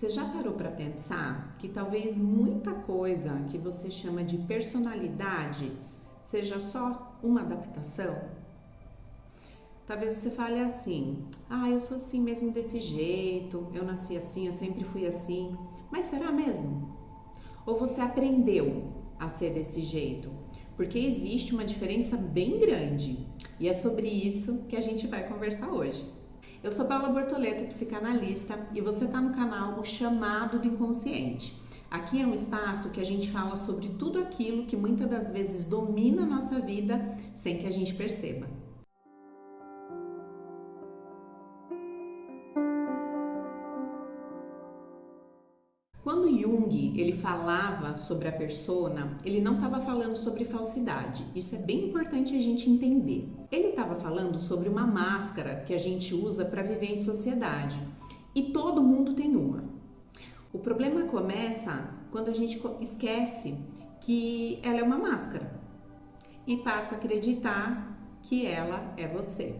Você já parou para pensar que talvez muita coisa que você chama de personalidade seja só uma adaptação? Talvez você fale assim: eu sou assim mesmo desse jeito, eu nasci assim, eu sempre fui assim. Mas será mesmo? Ou você aprendeu a ser desse jeito? Porque existe uma diferença bem grande e é sobre isso que a gente vai conversar hoje. Eu sou Paula Bortoleto, psicanalista, e você está no canal O Chamado do Inconsciente. Aqui é um espaço que a gente fala sobre tudo aquilo que muitas das vezes domina a nossa vida sem que a gente perceba. Quando Jung ele falava sobre a persona, ele não estava falando sobre falsidade. Isso é bem importante a gente entender. Ele estava falando sobre uma máscara que a gente usa para viver em sociedade. E todo mundo tem uma. O problema começa quando a gente esquece que ela é uma máscara e passa a acreditar que ela é você.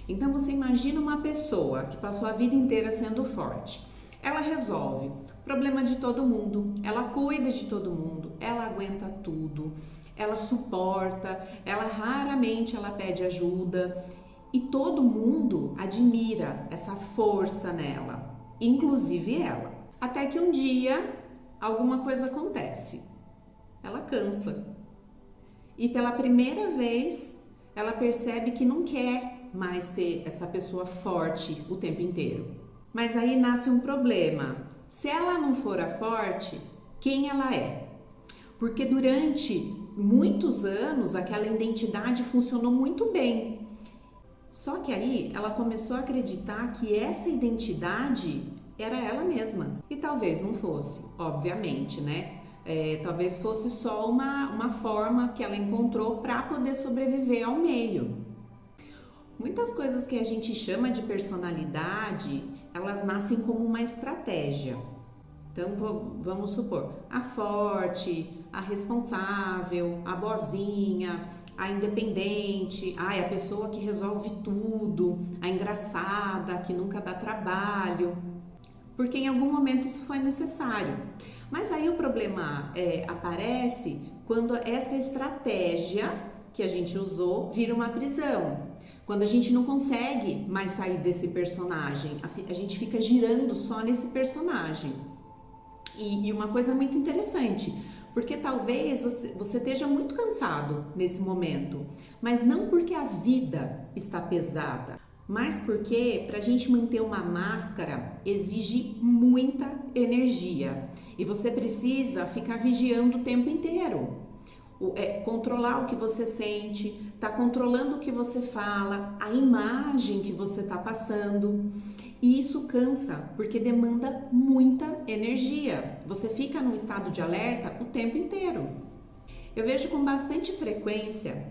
Então você imagina uma pessoa que passou a vida inteira sendo forte. Ela resolve o problema de todo mundo, ela cuida de todo mundo, ela aguenta tudo, ela suporta, ela raramente ela pede ajuda e todo mundo admira essa força nela, inclusive ela. Até que um dia alguma coisa acontece, ela cansa e pela primeira vez ela percebe que não quer mais ser essa pessoa forte o tempo inteiro. Mas aí nasce um problema. Se ela não for a forte, quem ela é? Porque durante muitos anos aquela identidade funcionou muito bem. Só que aí ela começou a acreditar que essa identidade era ela mesma. E talvez não fosse, obviamente, né? Talvez fosse só uma forma que ela encontrou para poder sobreviver ao meio. Muitas coisas que a gente chama de personalidade, elas nascem como uma estratégia. Então vamos supor, a forte, a responsável, a boazinha, a independente, a pessoa que resolve tudo, a engraçada, que nunca dá trabalho, porque em algum momento isso foi necessário. Mas aí o problema aparece quando essa estratégia que a gente usou vira uma prisão. Quando a gente não consegue mais sair desse personagem, a gente fica girando só nesse personagem. E uma coisa muito interessante, porque talvez você esteja muito cansado nesse momento, mas não porque a vida está pesada, mas porque para a gente manter uma máscara exige muita energia e você precisa ficar vigiando o tempo inteiro. Controlar o que você sente, tá controlando o que você fala, a imagem que você tá passando. E isso cansa, porque demanda muita energia. Você fica num estado de alerta o tempo inteiro. Eu vejo com bastante frequência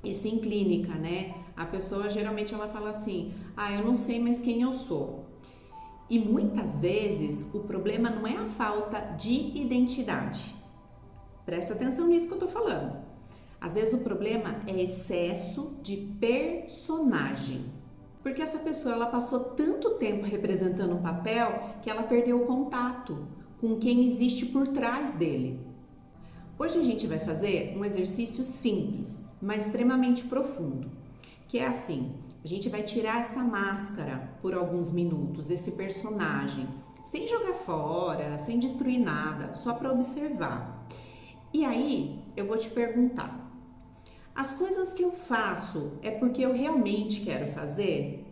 isso em clínica, né? A pessoa geralmente ela fala assim: eu não sei mais quem eu sou. E muitas vezes o problema não é a falta de identidade. Presta atenção nisso que eu tô falando. Às vezes o problema é excesso de personagem. Porque essa pessoa ela passou tanto tempo representando um papel que ela perdeu o contato com quem existe por trás dele. Hoje a gente vai fazer um exercício simples, mas extremamente profundo, que é assim: a gente vai tirar essa máscara por alguns minutos, esse personagem, sem jogar fora, sem destruir nada, só para observar. E aí, eu vou te perguntar, as coisas que eu faço é porque eu realmente quero fazer?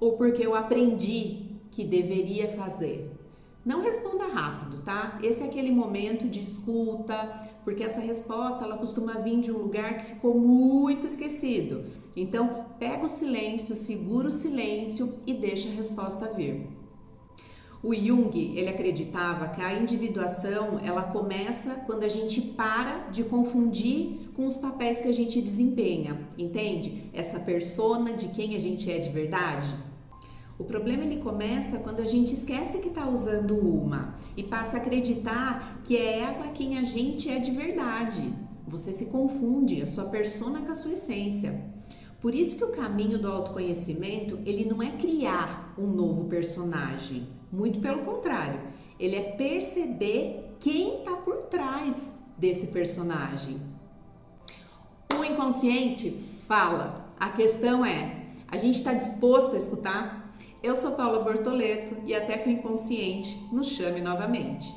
Ou porque eu aprendi que deveria fazer? Não responda rápido, tá? Esse é aquele momento de escuta, porque essa resposta, ela costuma vir de um lugar que ficou muito esquecido. Então, pega o silêncio, segura o silêncio e deixa a resposta vir. O Jung, ele acreditava que a individuação, ela começa quando a gente para de confundir com os papéis que a gente desempenha, entende? Essa persona de quem a gente é de verdade. O problema ele começa quando a gente esquece que está usando uma e passa a acreditar que é ela quem a gente é de verdade. Você se confunde, a sua persona com a sua essência. Por isso que o caminho do autoconhecimento, ele não é criar um novo personagem. Muito pelo contrário, ele é perceber quem está por trás desse personagem. O inconsciente fala. A questão é, a gente está disposto a escutar? Eu sou Paula Bortoleto e até que o inconsciente nos chame novamente.